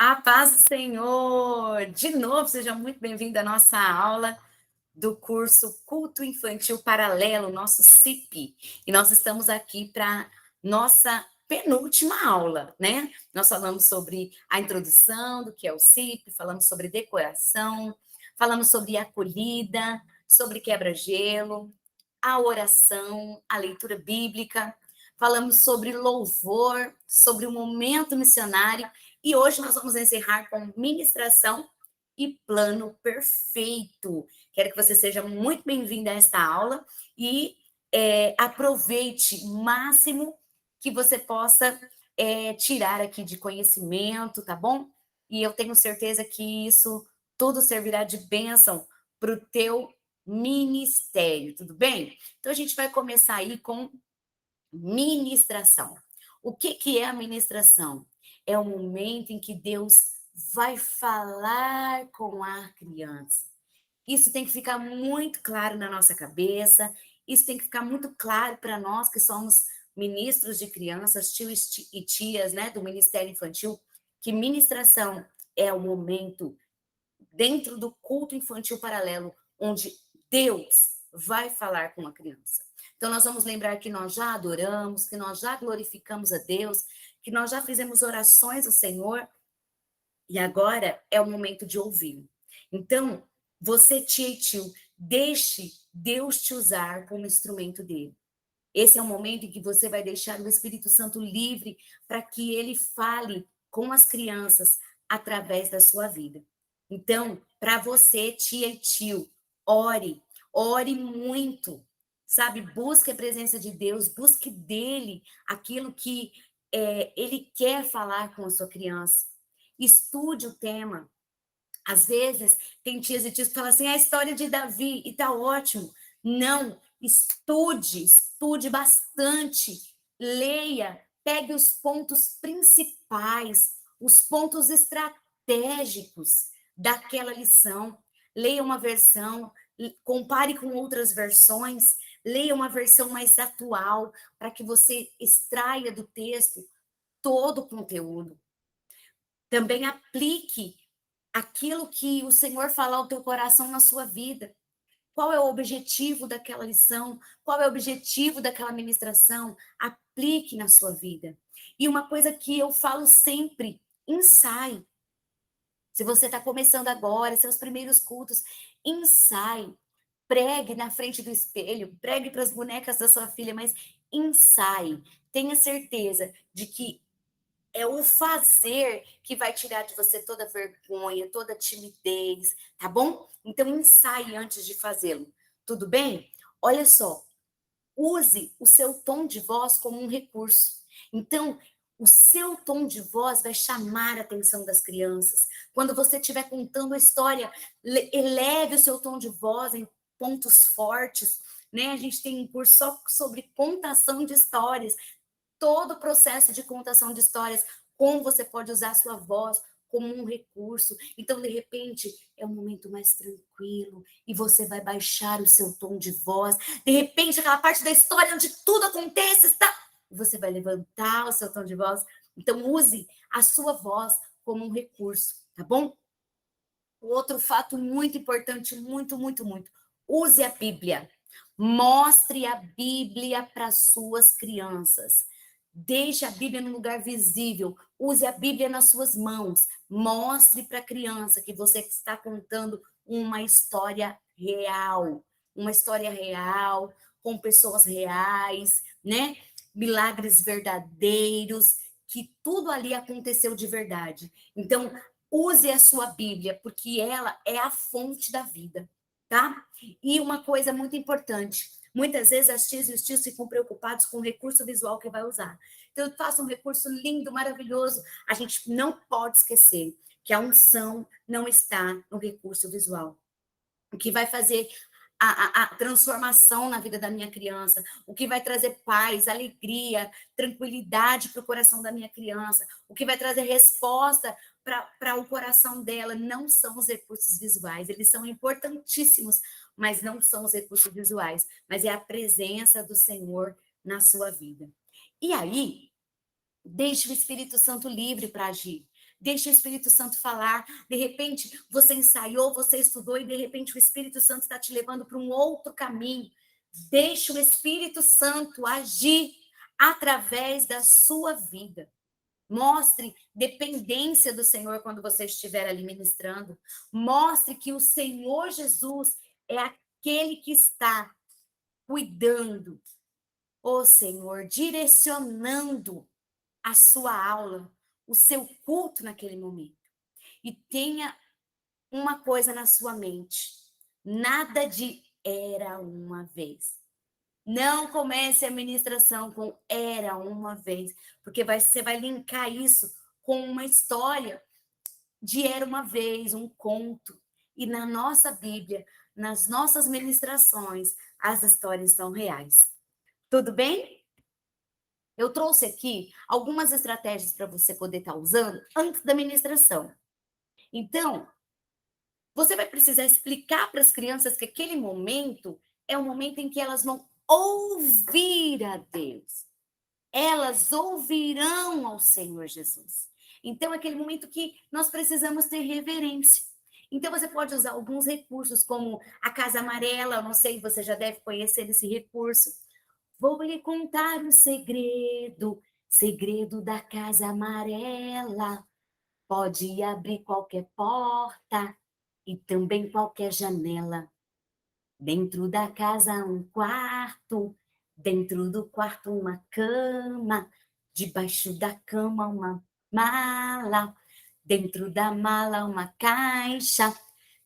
A paz do Senhor! De novo, seja muito bem-vindo à nossa aula do curso Culto Infantil Paralelo, nosso CIP. E nós estamos aqui para nossa penúltima aula, né? Nós falamos sobre a introdução do que é o CIP, falamos sobre decoração, falamos sobre acolhida, sobre quebra-gelo, a oração, a leitura bíblica, falamos sobre louvor, sobre o momento missionário, e hoje nós vamos encerrar com ministração e plano perfeito. Quero que você seja muito bem-vinda a esta aula e aproveite o máximo que você possa tirar aqui de conhecimento, tá bom? E eu tenho certeza que isso tudo servirá de bênção para o teu ministério, tudo bem? Então a gente vai começar aí com ministração. O que é a ministração? É o momento em que Deus vai falar com a criança. Isso tem que ficar muito claro na nossa cabeça, isso tem que ficar muito claro para nós que somos ministros de crianças, tios e tias, né, do Ministério Infantil, que ministração é o momento dentro do culto infantil paralelo, onde Deus vai falar com a criança. Então, nós vamos lembrar que nós já adoramos, que nós já glorificamos a Deus, que nós já fizemos orações ao Senhor, e agora é o momento de ouvir. Então, você, tia e tio, deixe Deus te usar como instrumento dele. Esse é o momento em que você vai deixar o Espírito Santo livre para que ele fale com as crianças através da sua vida. Então, para você, tia e tio, ore muito, sabe? Busque a presença de Deus, busque dele aquilo que ele quer falar com a sua criança. Estude o tema. Às vezes, tem tias e tios que falam assim, a história de Davi, e tá ótimo. Não, estude bastante, leia, pegue os pontos principais, os pontos estratégicos daquela lição. Leia uma versão, compare com outras versões, leia uma versão mais atual, para que você extraia do texto todo o conteúdo. Também aplique aquilo que o Senhor falar ao teu coração na sua vida. Qual é o objetivo daquela lição? Qual é o objetivo daquela ministração? Aplique na sua vida. E uma coisa que eu falo sempre, ensaie. Se você está começando agora, seus primeiros cultos, ensaie. Pregue na frente do espelho, pregue para as bonecas da sua filha, mas ensaie. Tenha certeza de que é o fazer que vai tirar de você toda vergonha, toda timidez, tá bom? Então, ensaie antes de fazê-lo. Tudo bem? Olha só, use o seu tom de voz como um recurso. Então, o seu tom de voz vai chamar a atenção das crianças. Quando você estiver contando a história, eleve o seu tom de voz em pontos fortes, né? A gente tem um curso só sobre contação de histórias, todo o processo de contação de histórias, como você pode usar a sua voz como um recurso. Então, de repente, é um momento mais tranquilo e você vai baixar o seu tom de voz. De repente, aquela parte da história onde tudo acontece, está... você vai levantar o seu tom de voz. Então, use a sua voz como um recurso, tá bom? O outro fato muito importante, muito, use a Bíblia. Mostre a Bíblia para suas crianças. Deixe a Bíblia no lugar visível. Use a Bíblia nas suas mãos. Mostre para a criança que você está contando uma história real. Uma história real, com pessoas reais, né? Milagres verdadeiros, que tudo ali aconteceu de verdade. Então, use a sua Bíblia, porque ela é a fonte da vida, tá? E uma coisa muito importante, muitas vezes as tias e os tios ficam preocupados com o recurso visual que vai usar. Então, eu faço um recurso lindo, maravilhoso. A gente não pode esquecer que a unção não está no recurso visual. O que vai fazer a transformação na vida da minha criança, o que vai trazer paz, alegria, tranquilidade para o coração da minha criança, o que vai trazer resposta para o coração dela, não são os recursos visuais, eles são importantíssimos, mas não são os recursos visuais, mas é a presença do Senhor na sua vida. E aí, deixe o Espírito Santo livre para agir. Deixa o Espírito Santo falar. De repente, você ensaiou, você estudou e de repente o Espírito Santo está te levando para um outro caminho. Deixa o Espírito Santo agir através da sua vida. Mostre dependência do Senhor quando você estiver ali ministrando. Mostre que o Senhor Jesus é aquele que está cuidando, o Senhor, direcionando a sua aula, o seu culto naquele momento. E tenha uma coisa na sua mente: nada de era uma vez. Não comece a ministração com era uma vez, porque você vai linkar isso com uma história de era uma vez, um conto. E na nossa Bíblia, nas nossas ministrações, as histórias são reais. Tudo bem? Eu trouxe aqui algumas estratégias para você poder estar usando antes da ministração. Então, você vai precisar explicar para as crianças que aquele momento é o momento em que elas vão ouvir a Deus. Elas ouvirão ao Senhor Jesus. Então, é aquele momento que nós precisamos ter reverência. Então, você pode usar alguns recursos, como a Casa Amarela, eu não sei, você já deve conhecer esse recurso. Vou lhe contar um segredo, segredo da Casa Amarela. Pode abrir qualquer porta e também qualquer janela. Dentro da casa um quarto, dentro do quarto uma cama, debaixo da cama uma mala, dentro da mala uma caixa,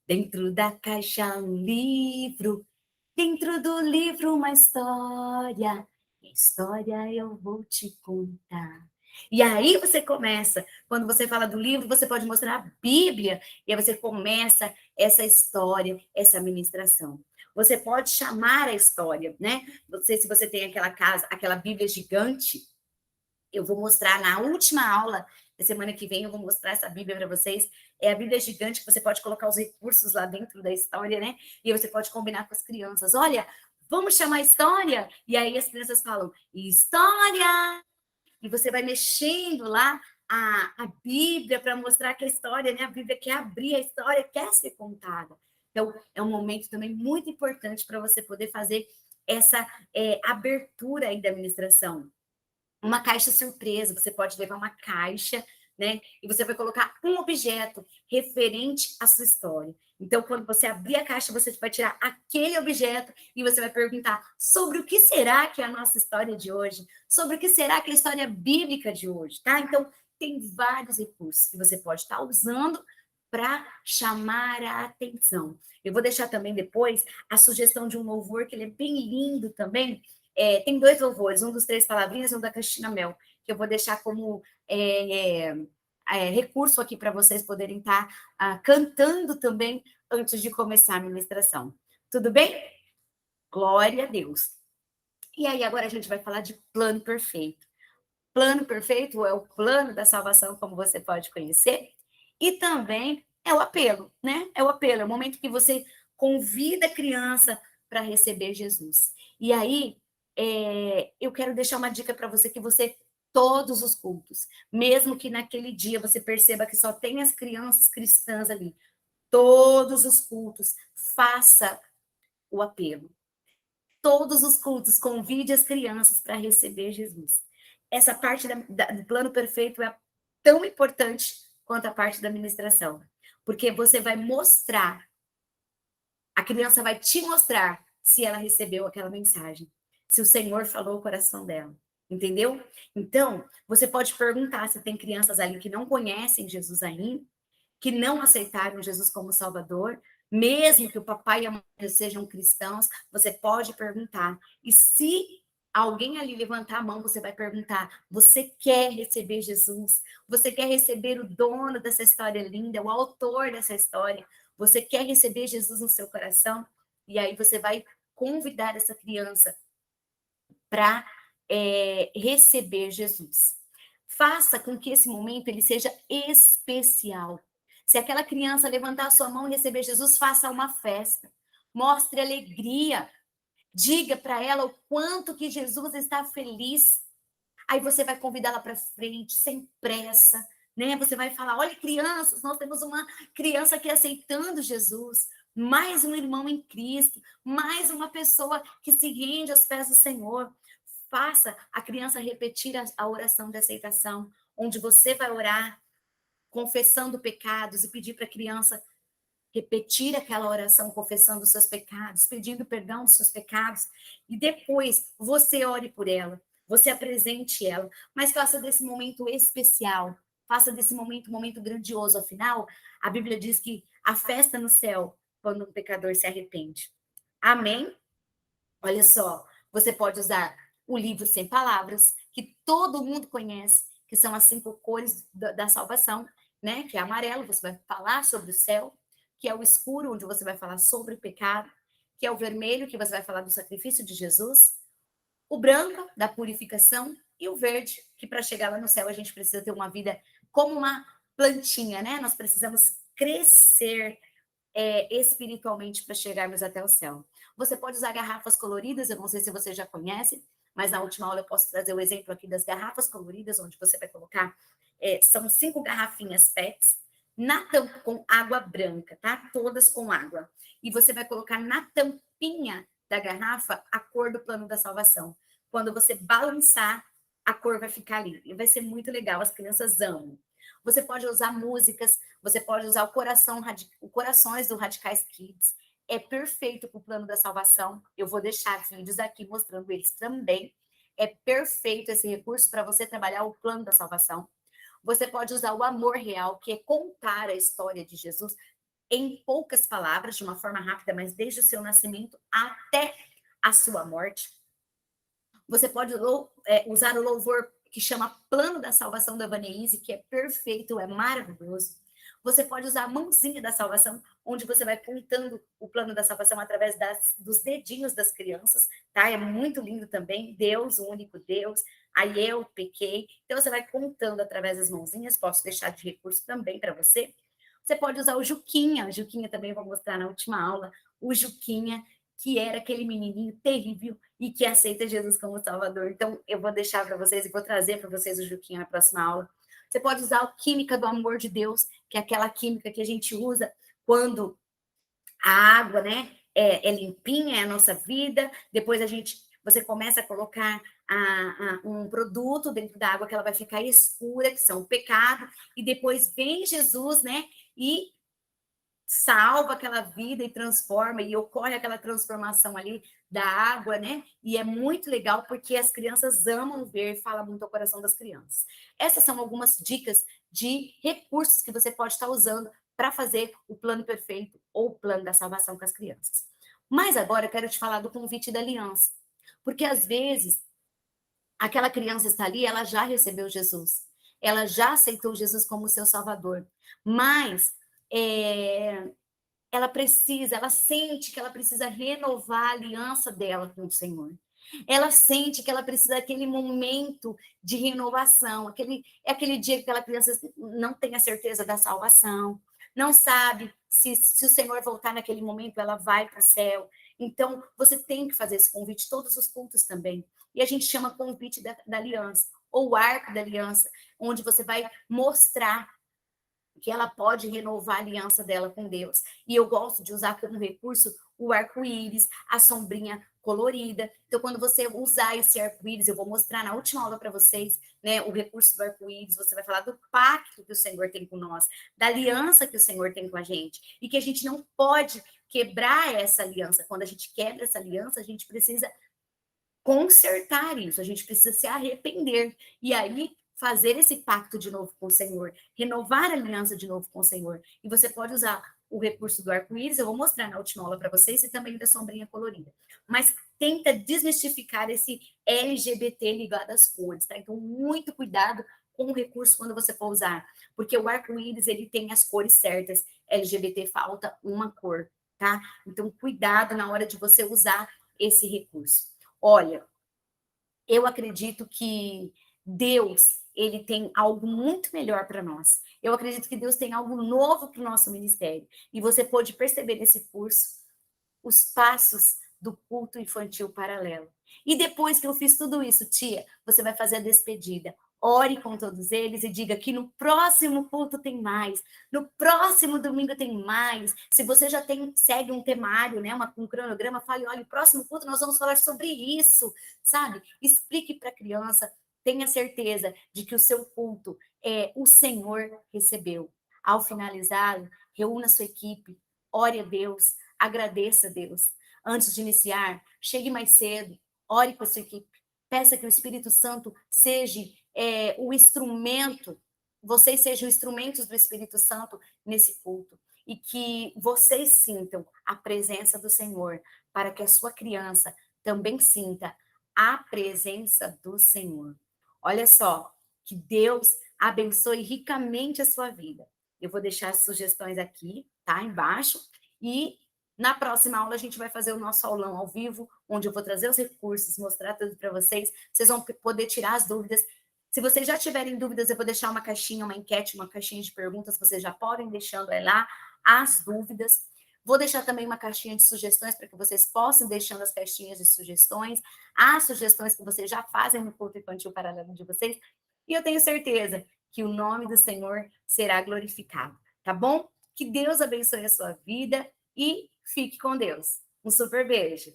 dentro da caixa um livro, dentro do livro uma história, história eu vou te contar. E aí você começa, quando você fala do livro, você pode mostrar a Bíblia, e aí você começa essa história, essa ministração. Você pode chamar a história, né? Não sei se você tem aquela casa, aquela Bíblia gigante. Eu vou mostrar na última aula da semana que vem, eu vou mostrar essa Bíblia para vocês. É a Bíblia gigante que você pode colocar os recursos lá dentro da história, né? E aí você pode combinar com as crianças. Olha, vamos chamar a história? E aí as crianças falam, história! E você vai mexendo lá a Bíblia para mostrar que a história, né? A Bíblia quer abrir, a história quer ser contada. Então, é um momento também muito importante para você poder fazer essa abertura aí da administração. Uma caixa surpresa, você pode levar uma caixa, né? E você vai colocar um objeto referente à sua história. Então, quando você abrir a caixa, você vai tirar aquele objeto e você vai perguntar sobre o que será que é a nossa história de hoje, sobre o que será que é a história bíblica de hoje, tá? Então, tem vários recursos que você pode estar usando para chamar a atenção. Eu vou deixar também depois a sugestão de um louvor que ele é bem lindo também. Tem dois louvores, um dos Três Palavrinhas e um da Cristina Mel, que eu vou deixar como recurso aqui para vocês poderem estar cantando também antes de começar a ministração. Tudo bem? Glória a Deus. E aí, agora a gente vai falar de plano perfeito. Plano perfeito é o plano da salvação, como você pode conhecer, e também é o apelo, né? É o apelo, é o momento que você convida a criança para receber Jesus. E aí, eu quero deixar uma dica para você, que você, todos os cultos, mesmo que naquele dia você perceba que só tem as crianças cristãs ali, todos os cultos, faça o apelo. Todos os cultos, convide as crianças para receber Jesus. Essa parte do plano perfeito é tão importante quanto a parte da administração, porque você vai mostrar, a criança vai te mostrar se ela recebeu aquela mensagem, se o Senhor falou o coração dela, entendeu? Então, você pode perguntar se tem crianças ali que não conhecem Jesus ainda, que não aceitaram Jesus como Salvador, mesmo que o papai e a mãe sejam cristãos, você pode perguntar. E se alguém ali levantar a mão, você vai perguntar: você quer receber Jesus? Você quer receber o dono dessa história linda, o autor dessa história? Você quer receber Jesus no seu coração? E aí você vai convidar essa criança para receber Jesus. Faça com que esse momento ele seja especial. Se aquela criança levantar a sua mão e receber Jesus, faça uma festa. Mostre alegria. Diga para ela o quanto que Jesus está feliz. Aí você vai convidá-la para frente, sem pressa, né? Você vai falar, olha, crianças, nós temos uma criança aqui aceitando Jesus, mais um irmão em Cristo, mais uma pessoa que se rende aos pés do Senhor. Faça a criança repetir a oração de aceitação, onde você vai orar confessando pecados e pedir para a criança repetir aquela oração confessando os seus pecados, pedindo perdão dos seus pecados, e depois você ore por ela, você apresente ela, mas faça desse momento especial, faça desse momento um momento grandioso. Afinal, a Bíblia diz que a festa no céu quando um pecador se arrepende. Amém? Olha só, você pode usar o livro Sem Palavras, que todo mundo conhece, que são as 5 cores da salvação, né? Que é amarelo, você vai falar sobre o céu, que é o escuro, onde você vai falar sobre o pecado, que é o vermelho, que você vai falar do sacrifício de Jesus, o branco, da purificação, e o verde, que para chegar lá no céu a gente precisa ter uma vida como uma plantinha, né? Nós precisamos crescer espiritualmente para chegarmos até o céu. Você pode usar garrafas coloridas, eu não sei se você já conhece, mas na última aula eu posso trazer o exemplo aqui das garrafas coloridas, onde você vai colocar, são 5 garrafinhas PETs, na tampa com água branca, tá? Todas com água. E você vai colocar na tampinha da garrafa a cor do plano da salvação. Quando você balançar, a cor vai ficar ali. E vai ser muito legal, as crianças amam. Você pode usar músicas, você pode usar o Corações do Radicais Kids. É perfeito para o plano da salvação. Eu vou deixar vídeos aqui mostrando eles também. É perfeito esse recurso para você trabalhar o plano da salvação. Você pode usar o amor real, que é contar a história de Jesus em poucas palavras, de uma forma rápida, mas desde o seu nascimento até a sua morte. Você pode usar o louvor que chama Plano da Salvação da Vaneise, que é perfeito, é maravilhoso. Você pode usar a mãozinha da salvação, onde você vai contando o plano da salvação através dos dedinhos das crianças, tá? É muito lindo também. Deus, o único Deus. Aí eu pequei. Então você vai contando através das mãozinhas. Posso deixar de recurso também para você. Você pode usar o Juquinha. O Juquinha também eu vou mostrar na última aula. O Juquinha, que era aquele menininho terrível e que aceita Jesus como Salvador. Então, eu vou deixar para vocês e vou trazer para vocês o Juquinha na próxima aula. Você pode usar a química do amor de Deus, que é aquela química que a gente usa quando a água, né, é limpinha, é a nossa vida. Depois você começa a colocar um produto dentro da água que ela vai ficar escura, que são o pecado, e depois vem Jesus, né, e salva aquela vida e transforma, e ocorre aquela transformação ali da água, né? E é muito legal porque as crianças amam ver, fala muito ao coração das crianças. Essas são algumas dicas de recursos que você pode estar usando para fazer o plano perfeito ou o plano da salvação com as crianças. Mas agora eu quero te falar do convite da aliança, porque às vezes aquela criança está ali, ela já recebeu Jesus, ela já aceitou Jesus como seu Salvador, mas ela sente que ela precisa renovar a aliança dela com o Senhor. Ela sente que ela precisa daquele momento de renovação, é aquele dia que aquela criança não tem a certeza da salvação, não sabe se o Senhor voltar naquele momento, ela vai para o céu. Então, você tem que fazer esse convite, todos os cultos também. E a gente chama convite da aliança, ou o arco da aliança, onde você vai mostrar que ela pode renovar a aliança dela com Deus. E eu gosto de usar como recurso o arco-íris, a sombrinha colorida. Então, quando você usar esse arco-íris, eu vou mostrar na última aula para vocês, né, o recurso do arco-íris, você vai falar do pacto que o Senhor tem com nós, da aliança que o Senhor tem com a gente, e que a gente não pode quebrar essa aliança. Quando a gente quebra essa aliança, a gente precisa consertar isso, a gente precisa se arrepender. E aí, fazer esse pacto de novo com o Senhor, renovar a aliança de novo com o Senhor. E você pode usar o recurso do arco-íris, eu vou mostrar na última aula para vocês, e também da sombrinha colorida. Mas tenta desmistificar esse LGBT ligado às cores, tá? Então, muito cuidado com o recurso quando você for usar, porque o arco-íris, ele tem as cores certas, LGBT falta uma cor, tá? Então, cuidado na hora de você usar esse recurso. Olha, eu acredito que Deus, ele tem algo muito melhor para nós. Eu acredito que Deus tem algo novo para o nosso ministério. E você pode perceber nesse curso os passos do culto infantil paralelo. E depois que eu fiz tudo isso, tia, você vai fazer a despedida. ore com todos eles e diga que no próximo culto tem mais, no próximo domingo tem mais. Se você já segue um temário, né, um cronograma, fale, olha, o próximo culto nós vamos falar sobre isso, sabe? Explique para a criança, tenha certeza de que o seu culto o Senhor recebeu. Ao finalizar, reúna sua equipe, ore a Deus, agradeça a Deus. Antes de iniciar, chegue mais cedo, ore com a sua equipe, peça que o Espírito Santo seja o instrumento, vocês sejam instrumentos do Espírito Santo nesse culto e que vocês sintam a presença do Senhor, para que a sua criança também sinta a presença do Senhor. Olha só, que Deus abençoe ricamente a sua vida. Eu vou deixar as sugestões aqui, tá? Embaixo. E na próxima aula a gente vai fazer o nosso aulão ao vivo, onde eu vou trazer os recursos, mostrar tudo para vocês. Vocês vão poder tirar as dúvidas. Se vocês já tiverem dúvidas, eu vou deixar uma caixinha, uma enquete, uma caixinha de perguntas. Vocês já podem deixando lá as dúvidas. Vou deixar também uma caixinha de sugestões para que vocês possam deixando as caixinhas de sugestões, as sugestões que vocês já fazem no culto infantil paralelo de vocês. E eu tenho certeza que o nome do Senhor será glorificado, tá bom? Que Deus abençoe a sua vida e fique com Deus. Um super beijo.